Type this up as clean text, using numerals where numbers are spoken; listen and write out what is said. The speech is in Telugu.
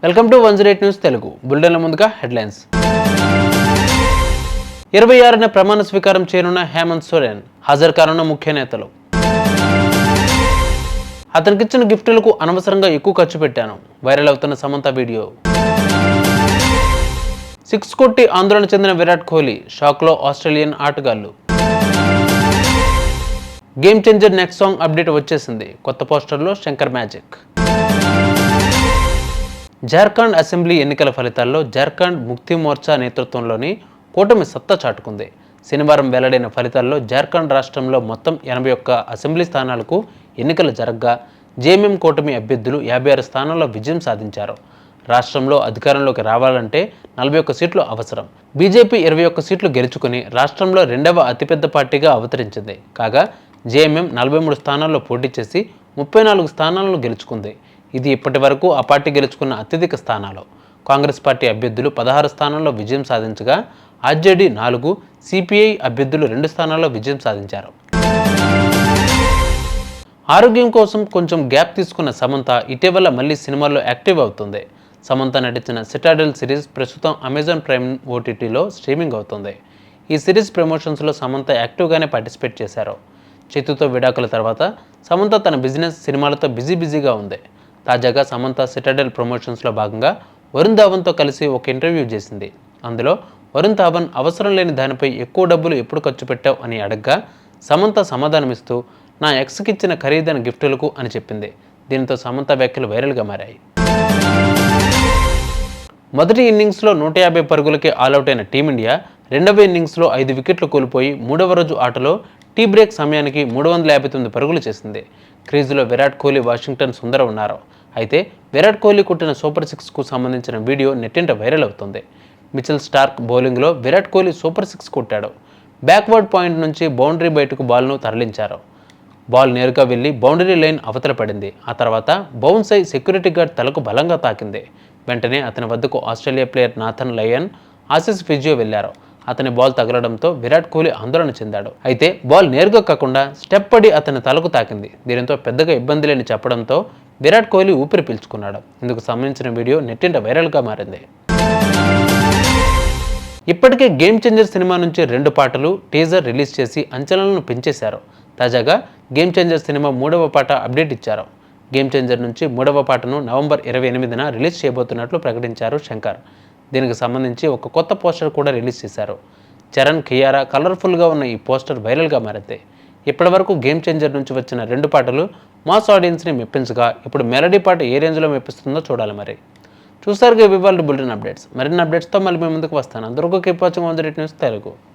వెల్కమ్ టు 108 న్యూస్ తెలుగు బులెటిన్ల ముందుగా హెడ్లైన్స్. 26న ప్రమాణ స్వీకారం చేయనున్న హేమంత్ సోరెన్, హాజరు కానున్న ముఖ్య నేతలు. అతనికిచ్చిన గిఫ్టులకు అనవసరంగా ఎక్కువ ఖర్చు పెట్టాను, వైరల్ అవుతున్న సమంత వీడియో. 6 కొట్టి ఆందోళన చెందిన విరాట్ కోహ్లీ, షాక్లో ఆస్ట్రేలియన్ ఆటగాళ్లు. Game changer next song update వచ్చేసింది, కొత్త పోస్టర్లో శంకర్ మ్యాజిక్. జార్ఖండ్ అసెంబ్లీ ఎన్నికల ఫలితాల్లో జార్ఖండ్ ముక్తి మోర్చా నేతృత్వంలోని కూటమి సత్తా చాటుకుంది. శనివారం వెల్లడైన ఫలితాల్లో జార్ఖండ్ రాష్ట్రంలో మొత్తం 81 అసెంబ్లీ స్థానాలకు ఎన్నికలు జరగ్గా జేఎంఎం కూటమి అభ్యర్థులు 56 స్థానాల్లో విజయం సాధించారు. రాష్ట్రంలో అధికారంలోకి రావాలంటే 41 సీట్లు అవసరం. బీజేపీ 21 సీట్లు గెలుచుకుని రాష్ట్రంలో రెండవ అతిపెద్ద పార్టీగా అవతరించింది. కాగా జేఎంఎం 43 స్థానాల్లో పోటీ చేసి 34 స్థానాలను గెలుచుకుంది. ఇది ఇప్పటి వరకు ఆ పార్టీ గెలుచుకున్న అత్యధిక స్థానాలు. కాంగ్రెస్ పార్టీ అభ్యర్థులు 16 స్థానాల్లో విజయం సాధించగా ఆర్జేడీ 4, సిపిఐ అభ్యర్థులు 2 స్థానాల్లో విజయం సాధించారు. ఆరోగ్యం కోసం కొంచెం గ్యాప్ తీసుకున్న సమంత ఇటీవల మళ్ళీ సినిమాల్లో యాక్టివ్ అవుతుంది. సమంత నటించిన సిటాడెల్ సిరీస్ ప్రస్తుతం అమెజాన్ ప్రైమ్ ఓటీటీలో స్ట్రీమింగ్ అవుతుంది. ఈ సిరీస్ ప్రమోషన్స్లో సమంత యాక్టివ్గానే పార్టిసిపేట్ చేశారు. చిత్తుతో విడాకుల తర్వాత సమంత తన బిజినెస్, సినిమాలతో బిజీగా ఉంది. తాజాగా సమంత సిటాడెల్ ప్రమోషన్స్లో భాగంగా వరుణ్ ధావన్తో కలిసి ఒక ఇంటర్వ్యూ చేసింది. అందులో వరుణ్ ధావన్ అవసరం లేని దానిపై ఎక్కువ డబ్బులు ఎప్పుడు ఖర్చు పెట్టావు అని అడగ్గా సమంత సమాధానమిస్తూ నా ఎక్స్కి ఇచ్చిన ఖరీదైన గిఫ్టులకు అని చెప్పింది. దీంతో సమంత వ్యాఖ్యలు వైరల్గా మారాయి. మొదటి ఇన్నింగ్స్లో 150 పరుగులకే ఆలౌట్ అయిన టీమిండియా రెండవ ఇన్నింగ్స్లో 5 వికెట్లు కోల్పోయి మూడవ రోజు ఆటలో టీ బ్రేక్ సమయానికి 359 పరుగులు చేసింది. క్రీజులో విరాట్ కోహ్లీ, వాషింగ్టన్ సుందర్ ఉన్నారు. అయితే విరాట్ కోహ్లీ కొట్టిన సూపర్ 6కు సంబంధించిన వీడియో నెట్టింట వైరల్ అవుతుంది. మిచెల్ స్టార్క్ బౌలింగ్లో విరాట్ కోహ్లీ సూపర్ 6 కొట్టాడు. బ్యాక్వర్డ్ పాయింట్ నుంచి బౌండరీ బయటకు బాల్ను తరలించారు. బాల్ నేరుగా వెళ్లి బౌండరీ లైన్ అవతల పడింది. ఆ తర్వాత బౌన్స్ అయి సెక్యూరిటీ గార్డ్ తలకు బలంగా తాకింది. వెంటనే అతని వద్దకు Australia player Nathan lion, Aussies physio వెళ్లారు. అతని బాల్ తగలడంతో విరాట్ కోహ్లీ ఆందోళన చెందాడు. అయితే బాల్ నేరుగా కాకుండా స్టెప్ పడి అతని తలకు తాకింది. దీనితో పెద్దగా ఇబ్బంది లేని చెప్పడంతో విరాట్ కోహ్లీ ఊపిరి పీల్చుకున్నాడు. ఇందుకు సంబంధించిన వీడియో నెట్టింట వైరల్గా మారింది. ఇప్పటికే గేమ్ చేంజర్ సినిమా నుంచి 2 పాటలు టీజర్ రిలీజ్ చేసి అంచనాలను పెంచేశారు. తాజాగా గేమ్ చేంజర్ సినిమా 3వ పాట అప్డేట్ ఇచ్చారు. గేమ్ చేంజర్ నుంచి 3వ పాటను నవంబర్ 28న రిలీజ్ చేయబోతున్నట్లు ప్రకటించారు శంకర్. దీనికి సంబంధించి ఒక కొత్త పోస్టర్ కూడా రిలీజ్ చేశారు. చరణ్, కియారా కలర్ఫుల్గా ఉన్న ఈ పోస్టర్ వైరల్గా మారింది. ఇప్పటి వరకు గేమ్ చేంజర్ నుంచి వచ్చిన 2 పాటలు మాస్ ఆడియన్స్ని మెప్పించగా ఇప్పుడు మెలడీ పాట ఏ రేంజ్లో మెప్పిస్తుందో చూడాలి. మరి చూసారుగా ఇవాళ బులెటిన్ అప్డేట్స్. మరిన్ని అప్డేట్స్తో మళ్ళీ మేము ముందుకు వస్తాను. అందరికీ కీప్ వాచింగ్ 108 న్యూస్ తెలుగు.